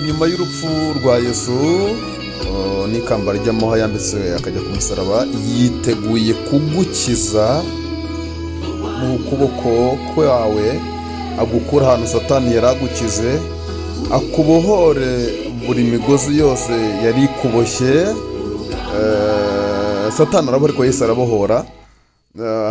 nyuma y'urupfu rwa Yesu n'ikamba ry'amahwa yambitse akajya ku musaraba, yiteguye kugukiza mu kuboko kwawe, agukura ahantu Satani yari agukize, akubohore buri migozi yose yari ikuboshye. Satani arabohora ariko Yesu arabohora.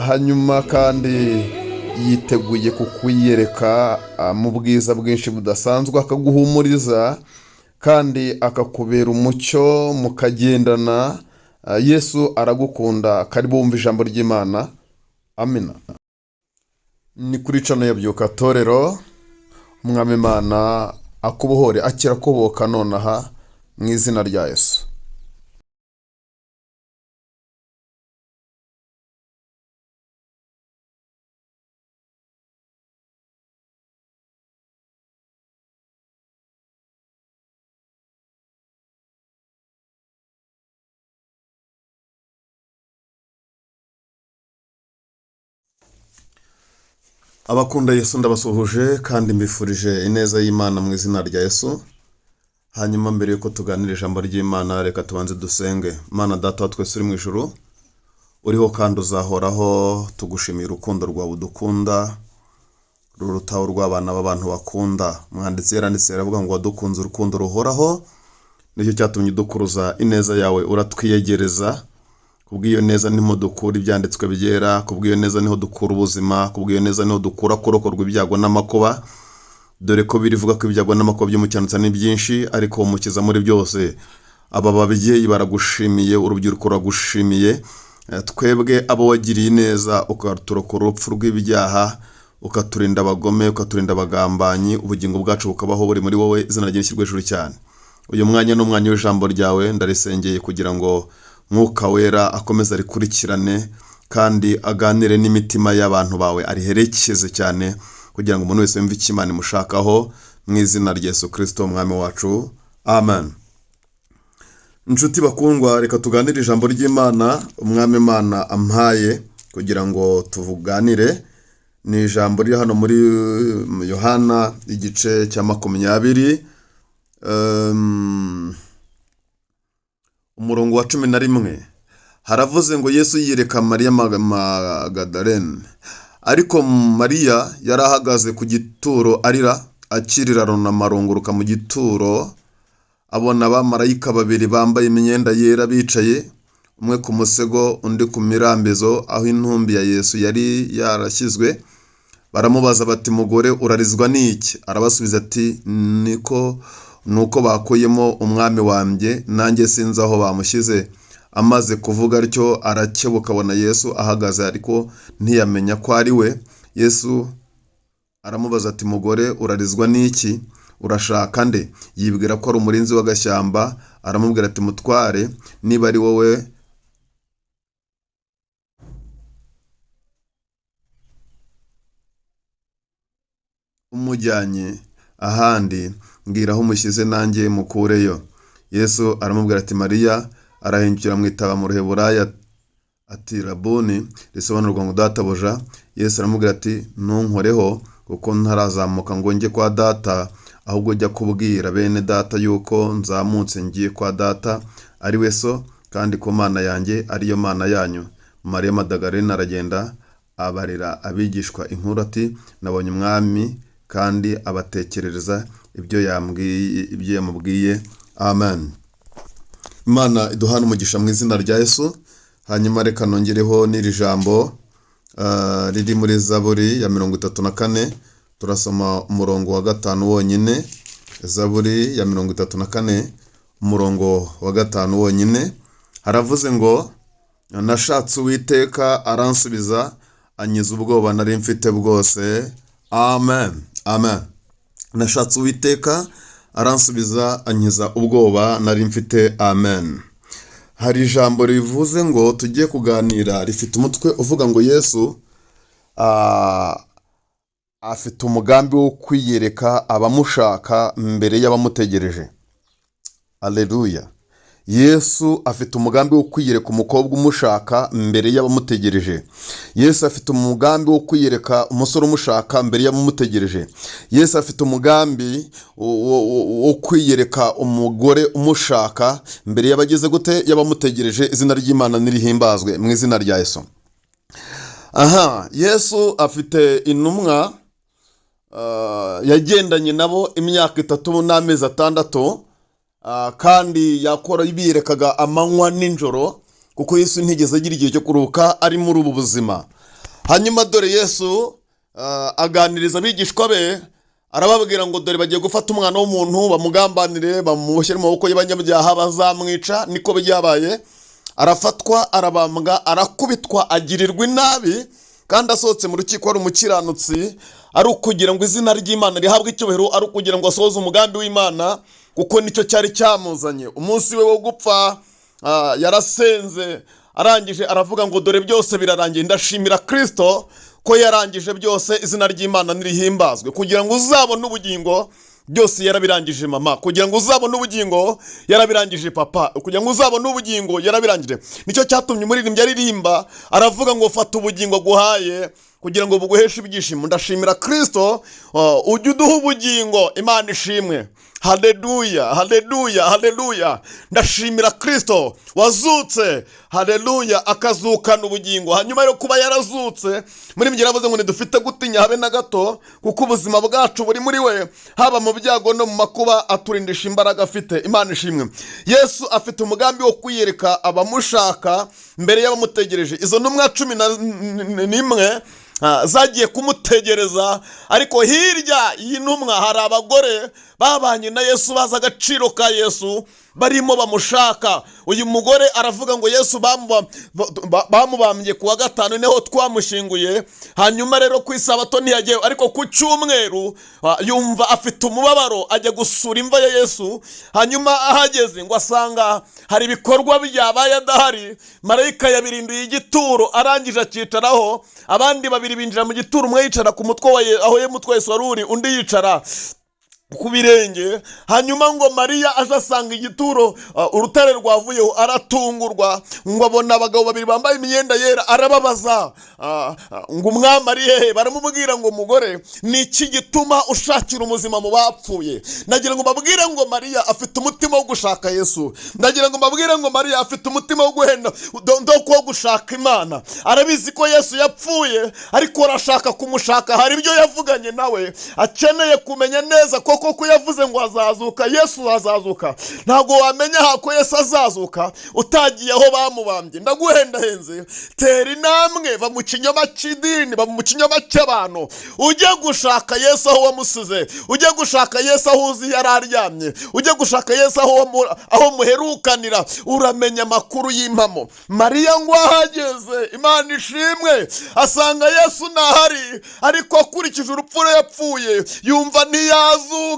Hanyuma kandi yiteguye kukwiyereka mu bwiza bwinshi budasanzwe, akaguhumuriza kandi akakubera umucyo mukagendana. Yesu aragukunda. Karibu wumva ijambo ry'Imana. Amina. Ni kuri cano ya Byuka Torero. Umwami Imana akubohore, akira kuboka nonaha mu izina rya Yesu. Abakunda Yesu ndabasuhuje kandi mbifurije ineza y'Imana mu izina rya Yesu. Hanyuma mbere yuko tuganira ijambo ry'Imana, reka tubanze dusenge. Mana Data wa twese uri mu ijuru, uriho kandi uzahoraho, tugushimiye urukundo rwawe udukunda rurutaho rw'abana b'abantu bakunda. Umwanditsi yaranditse aravuga ngo wadukunze urukundo ruhoraho, nicyo cyatumye dukuruza ineza yawe uratwiyegereza. Kubw'iyo neza niho dukura ibyanditswe byera, kubw'iyo neza niho dukura ubuzima, kubw'iyo neza niho dukura kurokorwa ibyago n'amakuba. Dore ko birivuga ko ibyago n'amakuba by'umukiranutsi ni byinshi, ariko umukiza muri byose. Aba babyeyi baragushimiye, urubyiruko ruragushimiye. Twebwe abo wagiriye neza ukaturokora urupfu rw'ibyaha, ukaturinda abagome, ukaturinda abagambanyi, ubugingo bwacu bukabaho buri muri wowe. Izina ryawe rishyirwe hejuru cyane. Uyu mwanya ni umwanya w'ijambo ryawe, ndarisengeye kugira ngo Mwuka Wera akomeze arikurikirane kandi aganire n'imitima y'abantu bawe, ariherekeze cyane kugira ngo umuntu wese yumve icyo Imana imushakaho, mu izina rya Yesu Kristo umwami wacu. Amen. Inshuti bakundwa, reka tuganire ijambo ry'Imana umwami Imana ampaye kugira ngo tuvuganire. Ni ijambo riri hano muri Yohana igice cya 20, umurongo wa 11. Haravuze ngo Yesu yiyereka Mariya Magadalene. Ariko Mariya yari ahagaze ku gituro arira, akirira runamarongoruka mu gituro, abona abamarayika babiri bambaye imyenda yera bicaye, umwe ku musego undi ku mirambizo aho intumbi ya Yesu yari yarashyizwe. Baramubaza bati, mugore urarizwa n'iki? Arabasubiza ati, nuko bakuyemo umwami wanjye, nanjye sinzi aho bamushyize. Amaze kuvuga atyo arakebuka, abona Yesu ahagaze ariko ntiyamenya ko ari we. Yesu aramubaza ati, mugore urarizwa n'iki? Urashaka nde? Yibwira ko ari umurinzi w'agashyamba. Aramubwira ati, mutware, niba ari wowe umujyanye ahandi, mbwira aho umushyize nanjye mukureyo. Yesu aramubwira ati, Mariya. Arahindukira amwitaba mu ruheburayo ati, Rabuni, risobanurwa ngo databuja. Yesu aramubwira ati, ntunkoreho, kuko ntarazamuka ngo njye kwa data, ahubwo jya kubwira bene data yuko nzamutse ngiye kwa data ari we so, kandi ko Mana yanjye ariyo Mana yanyu. Mariya Magadalene aragenda abarira abigishwa inkuru ati, nabonye umwami, kandi abatekerereza ibyo yamubwiye. Amen. Imana iduhana umugisha mu izina rya Yesu. Hanyuma reka nongereho n'iri jambo riri muri Zaburi ya 34. Turasoma umurongo wa 5 wonyine. Zaburi ya 34 umurongo wa 5 wonyine. Haravuze ngo, nashatse Uwiteka aransubiza, ankiza ubwoba nari mfite bwose. Amen. Amen. Nashatse Uwiteka aransubiza, ankiza ubwoba nari mfite. Amen. Hari ijambo rivuze ngo tugiye kuganira, rifite umutwe uvuga ngo Yesu afite umugambi wo kwiyereka abamushaka mbere y'abamutegereje. Haleluya. Yesu afite umugambi wo kwiyereka umukobwa umushaka mbere y'abamutegereje. Yesu afite umugambi wo kwiyereka umusore umushaka mbere y'abamutegereje. Yesu afite umugambi wo kwiyereka umugore umushaka mbere y'abageze gute y'abamutegereje. Izina ry'Imana nirihimbazwe mu izina rya Yesu. Yesu afite intumwa yagendanye nabo imyaka 3 n'amezi 6, kandi yakora ibiyerekaga amanywa n'injoro, kuko Yesu ntigeze agira igihe cyo kuruhuka ari muri ubu buzima. Hanyuma dore Yesu aganiriza abigishwa be, arababwira ngo dore bagiye gufata umwana w'umuntu bamugambanire, bamushyire mu maboko y'abanyabyaha, bazamwica. Niko byabaye. Arafatwa, arabambwa, arakubitwa, agirirwa inabi, kandi asohotse mu rukiko ari umukiranutsi, ari ukugira ngo izina ry'Imana rihabwe icyubahiro, ari ukugira ngo asohoze umugambi w'Imana, kuko nicyo cyari cyamuzanye. Umunsi we wo gupfa yarasenze, arangije aravuga ngo dore byose birarangiye, ndashimira Kristo ko yarangije byose. Izina ry'Imana nirihimbazwe. Kugira ngo uzabone ubugingo, byose yarabirangije mama. Kugira ngo uzabone ubugingo, yarabirangije papa. Kugira ngo uzabone ubugingo, yarabirangije. Nicyo cyatumye umuririmbyi aririmba, aravuga ngo fata ubugingo guhaye kugira ngo buguheshe ibyishimo. Ndashimira Kristo ujye uduha ubugingo. Imana ishimwe. Haleluya, haleluya, haleluya. Ndashimira Kristo wazutse, haleluya, akazukana ubugingo. Hanyuma yo kuba yarazutse, muri mbyira avuze ngo ntidufite gutinya habe na gato, kuko ubuzima bwacu buri muri we, haba mu byago no mu makuba, aturindisha imbaraga afite. Imana ishimwe. Yesu afite umugambi wo kwiyereka abamushaka mbere y'abamutegereje. Izo ntumwa 11 zagiye kumutegereza, ariko hirya y'intumwa hari abagore babanye na Yesu, bazi agaciro ka Yesu, barimo bamushaka. Uyu mugore aravuga ngo Yesu bamubambye kuwa 5 niho twamushinguye. Hanyuma rero ku isabato ntiyagiye, ariko ku cyumweru yumva afite umubabaro, ajya gusura imva ya Yesu. Hanyuma ahageze ngo asanga hari ibikorwa byabaye adahari. Marayika yabirinduye igituro, arangije akicaraho. Abandi babiri binjira mu gituro, umwe yicara ku mutwe we, aho mutwe Yesu wari uri, undi yicara ku birenge. Hanyuma ngo Mariya aje asanga igituro urutare rwavuyeho, aratungurwa, ngo abona abagabo babiri bambaye imyenda yera. Arababaza ngo umwami ari hehe? Baramubwira ngo mugore, ni iki gituma ushakira umuzima mu bapfuye? Nagira ngo mbabwire ngo Mariya afite umutima wo gushaka Yesu. Nagira ngo mbabwire ngo Mariya afite umutima wo guhenda wo gushaka Imana. Arabizi ko Yesu yapfuye, ariko arashaka kumushaka. Hari ibyo yavuganye nawe, akeneye kumenya neza ko yavuze ngo azazuka. Yesu azazuka. Ntabwo wamenya hako Yesu azazuka utagiye aho bamubambye. Ndaguhendahenze, tera intambwe, va mu kinyoma cy'idini, va mu kinyoma cy'abantu, ujye gushaka Yesu aho wamusize. Ujye gushaka Yesu aho uzi yari aryamye. Ujye gushaka Yesu aho muherukanira. Uramenya amakuru y'impamo. Mariya ngo ahageze, Imana ishimwe, asanga Yesu ntahari, ariko akurikije urupfu yapfuye, yumva ntiyazuka.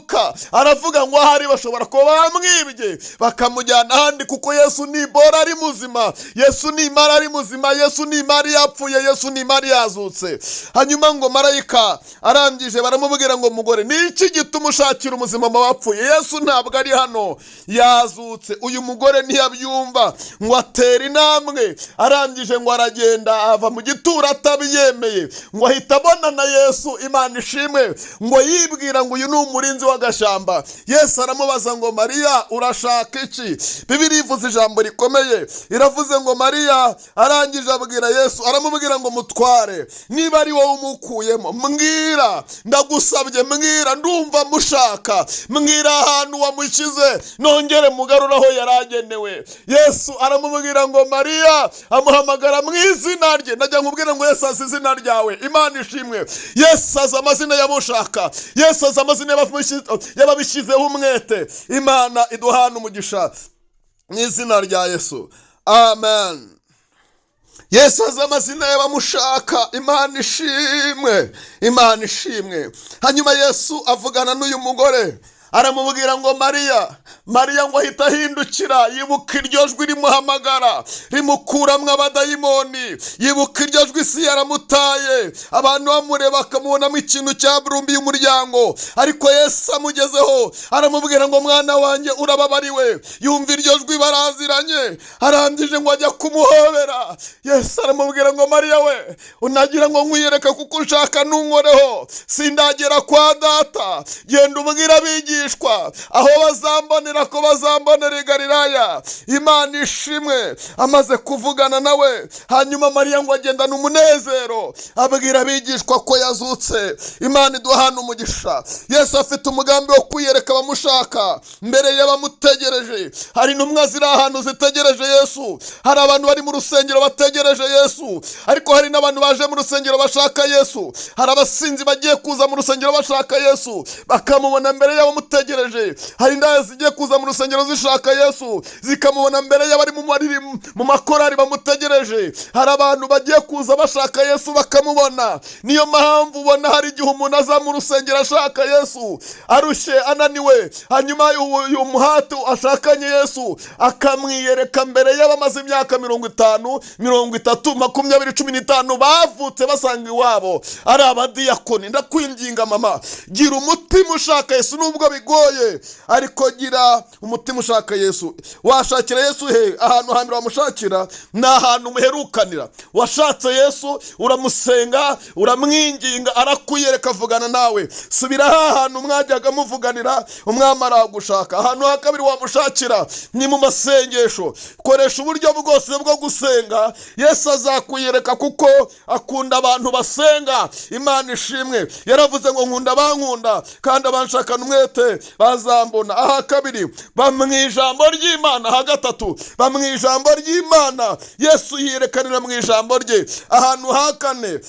Aravuga ngo ahari bashobora kuba bamwibye bakamujyana ahandi, kuko Yesu ni bora ari muzima. Yesu ni Imana ari muzima. Yesu ni Imana yapfuye. Yesu ni Imana yazutse. Hanyuma ngo marayika arangije baramubwira ngo mugore, ni iki gituma ushakira umuzima mu bapfuye? Yesu ntabwo ari hano, yazutse. Uyu mugore ntiyabyumva, ngo atera intambwe. Arangije ngo aragenda, ava mu gituro atabiyemeye, ngo ahita abona na Yesu. Imana ishimwe. Ngo yibwira ngo uyu ni umurinzi w'agashyamba. Yesu aramubaza ngo Mariya, urashaka iki? Bibiliya ivuze ijambo rikomeye, iravuze ngo Mariya arangije abwira Yesu, aramubwira ngo mutware, niba ari wowe umukuyemo, mbwira, ndagusabye, mbwira, ndumva mushaka, mbwira ahantu wamushyize, nongere mugarura aho yaragenewe. Yesu aramubwira ngo Mariya, amuhamagara mu izina rye. Najya nkubwira ngo Yesu azi izina ryawe. Imana ishimwe. Yesu azi amazina y'amushaka. Yesu azi amazina y'ababishyizeho umwete. Imana iduhana umugisha mu izina rya Yesu, amen. Yesu azi amazina y'abamushaka. Imana ishimwe, Imana ishimwe. Hanyuma Yesu avugana n'uyu mugore, aramubwira ngo Mariya ngo ahita ahindukira, yibuka iryo jwi rimuhamagara rimukuramwo abadayimoni, yibuka iryo jwi isi yaramutaye, abantu bamureba bakamubonamo ikintu cyaburumbiye umuryango, ariko Yesu amugezeho aramubwira ngo mwana wanjye urababariwe. Yumva iryo jwi baraziranye, arangije ngo ajya kumuhobera. Yesu aramubwira ngo Mariya we, unagira ngo nkwiyereke kuko ushaka ntunkoreho, sindagera kwa data, genda ubwira abigishwa aho bazambonera ko bazambonera i Galilaya. Imana ishimwe. Amaze kuvugana nawe, hanyuma Mariya ngo agendana umunezero, abwira abigishwa ko yazutse. Imana iduhana umugisha. Yesu afite umugambi wo kwiyereka abamushaka mbere y'abamutegereje. Hari intumwa ziri ahantu zitegereje Yesu, hari abantu bari mu rusengero bategereje Yesu, ariko hari n'abantu baje mu rusengero bashaka Yesu. Hari abasinzi bagiye kuza mu rusengero bashaka Yesu, bakamubona mbere y'abamutegereje. Hari indaya zigiye kuza mu rusengero zishaka Yesu, zikamubona mbere y'abari mu makorari bamutegereje. Hari abantu bagiye kuza bashaka Yesu bakamubona. Niyo mpamvu ubona hari igihe umuntu aza mu rusengero ashaka Yesu arushye, ananiwe, hanyuma uyu muhati ashakanye Yesu akamwiyereka mbere y'abamaze imyaka 50, 30, 20, 15 bavutse basanga iwabo ari abadiyakoni. Ndakwinginga mama, gira umutima ushaka Yesu nubwo bigoye, ariko gira umutima ushaka Yesu. Washakira Yesu he? Ahantu hambere wamushakira ni ahantu muherukanira. Washatse Yesu, uramusenga, uramwinginga, arakwiyereka, avugana nawe. Subira ahantu mwajyaga muvuganira umwami aragushaka. Ahantu ha kabiri wamushakira ni mu masengesho. Koresha uburyo bwose bwo gusenga, Yesu azakwiyereka kuko akunda abantu basenga. Imana ishimwe. Yaravuze ngo nkunda bankunda kandi abanshakana umwete bazambona. Aha kabiri bamwijambo ry'Imana. Aha gatatu bamwijambo ry'Imana. Yesu yiyerekanira mu ijambo rye. Ahantu ha kane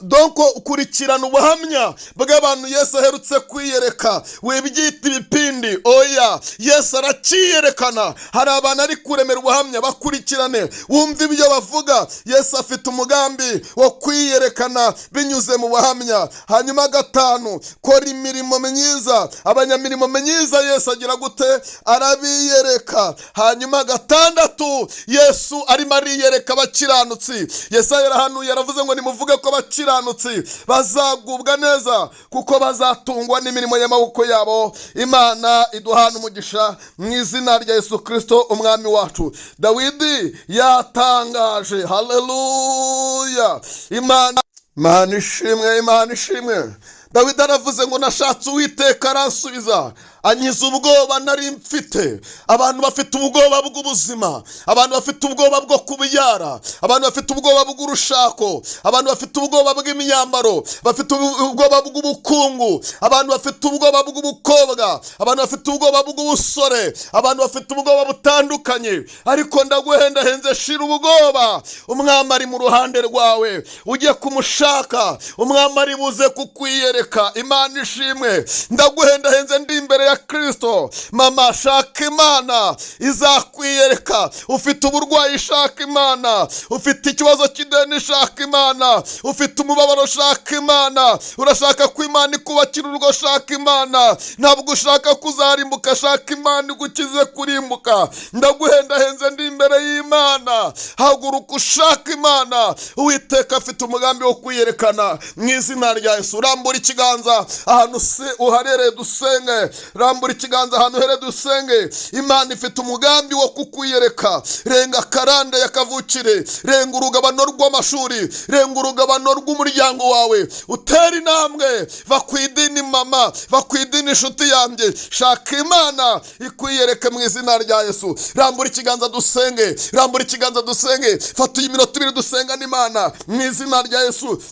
donko ukurikirana ubuhamya bw'abantu Yesu aherutse kwiyereka. Wibyita ibipindi, oya, Yesu araciyerekana. Hari abantu ari kuremera ubuhamya, bakurikirane wumva ibyo bavuga. Yesu afite umugambi wo kwiyerekana binyuze mu buhamya. Hanyuma gatanu, kora imirimo myiza. Abanyamirimo myiza Yesu agira gute? Arabiyereka. Hanyuma gatandatu, Yesu arimo ariyereka abakiranutsi. Yesaya yarahanuye, yaravuze ngo nimuvuge ko abakiranutsi bazagubwa neza kuko bazatungwa n'imirimo y'amaboko yabo. Imana iduhana umugisha mu izina rya Yesu Kristo umwami wacu. Dawidi yatangaje, haleluya. Imana ishimwe, Imana ishimwe. Dawidi aravuze ngo nashatse Uwiteka aransubiza, ankiza ubwoba nari mfite. Abantu bafite ubwoba bw'ubuzima, abantu bafite ubwoba bwo kubyara, abantu bafite ubwoba bw'urushako, abantu bafite ubwoba bw'imyambaro, bafite ubwoba bw'ubukungu, abantu bafite ubwoba bw'ubukobwa, abantu bafite ubwoba bw'ubusore, abantu bafite ubwoba butandukanye. Ariko ndaguhendahenze, shira ubwoba. Umwami ari mu ruhande rwawe, ugiye kumushaka, umwami ari buze kukwiyereka. Imana ishimwe. Ndaguhendahenze ndi imbere ya Kristo. Mama, shaka Imana izakwiyereka. Ufite uburwayi, shaka Imana. Ufite ikibazo cy'ideni, shaka Imana. Ufite umubabaro, shaka Imana. Urashaka ko Imana ikubakira urugo, shaka Imana. Ntabwo ushaka kuzarimbuka, shaka Imana igukize kurimbuka. Ndaguhendahenze ndi imbere y'Imana. Haguruka ushaka Imana. Uwiteka afite umugambi wo kwiyerekana mu izina rya Yesu. Rambura ikiganza ahantu uharere dusenge. Rambura ikiganza ahantu uhere dusenge. Imana ifite umugambi wo kukwiyereka. Renga karande ya kavukire, renga urugabano rw'amashuri, renga urugabano rw'umuryango wawe. Utera intambwe, va ku idini mama, va ku idini inshuti yanjye. Shaka Imana ikwiyereke mu izina rya Yesu. Rambura ikiganza dusenge, rambura ikiganza dusenge. Fata iminota 2 dusenga n'Imana mu izina rya Yesu.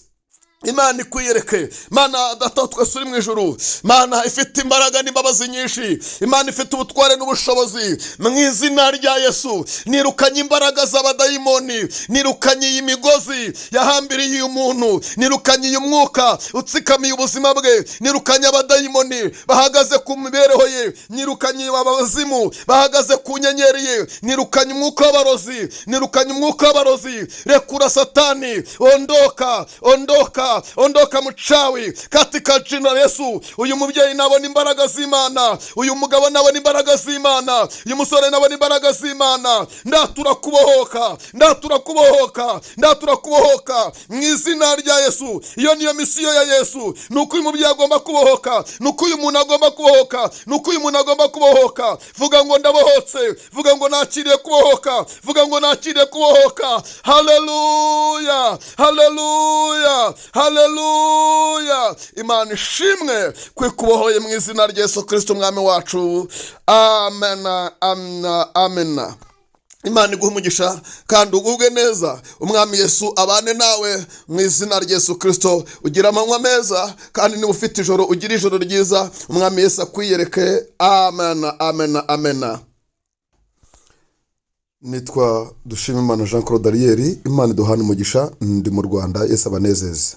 Imana ikwiyereke. Mana data twese uri mu ijuru, Mana ifite imbaraga n'imbabazi nyinshi, Imana ifite ubutware n'ubushobozi. Mu izina rya Yesu nirukanye imbaraga z'abadayimoni, nirukanye iyi migozi yahambiriye umuntu, nirukanye uyu mwuka utsikamiye ubuzima bwe, nirukanye abadayimoni bahagaze ku mibereho ye, nirukanye abazimu bahagaze ku nyenyeri ye, nirukanye umwuka w'abarozi, nirukanye umwuka w'abarozi. Rekura Satani, ondoka, ondoka ondoka mchawi katika jina la Yesu. Uyu mubyeyi nabona imbaraga z'Imana, uyu mugabo nabona imbaraga z'Imana, uyu musore nabona imbaraga z'Imana. Ndatura kubohoka, ndatura kubohoka, ndatura kubohoka mu izina rya Yesu. Iyo niyo misiyo ya Yesu, nuko uyu mubyeyi agomba kubohoka, nuko uyu muntu agomba kubohoka, nuko uyu muntu agomba kubohoka. Vuga ngo ndabohotse, vuga ngo nakiriye kubohoka, vuga ngo nakiriye kubohoka. Haleluya, haleluya, haleluya. Imana ishimwe kwikubohoye mu izina rya Yesu Kristo umwami wacu. Amen, amen, amen. Imana iguhe umugisha kandi ugubwe neza. Umwami Yesu abane nawe mu izina rya Yesu Kristo. Ugira amanywa meza kandi niba ufite ijoro ugira ijoro ryiza. Umwami Yesu akwiyereke. Amen, amen, amen. Nitwa Dushimimana Jean Claude Ariel. Imana iduhane umugisha. Ndi mu Rwanda. Yesu abanezeze.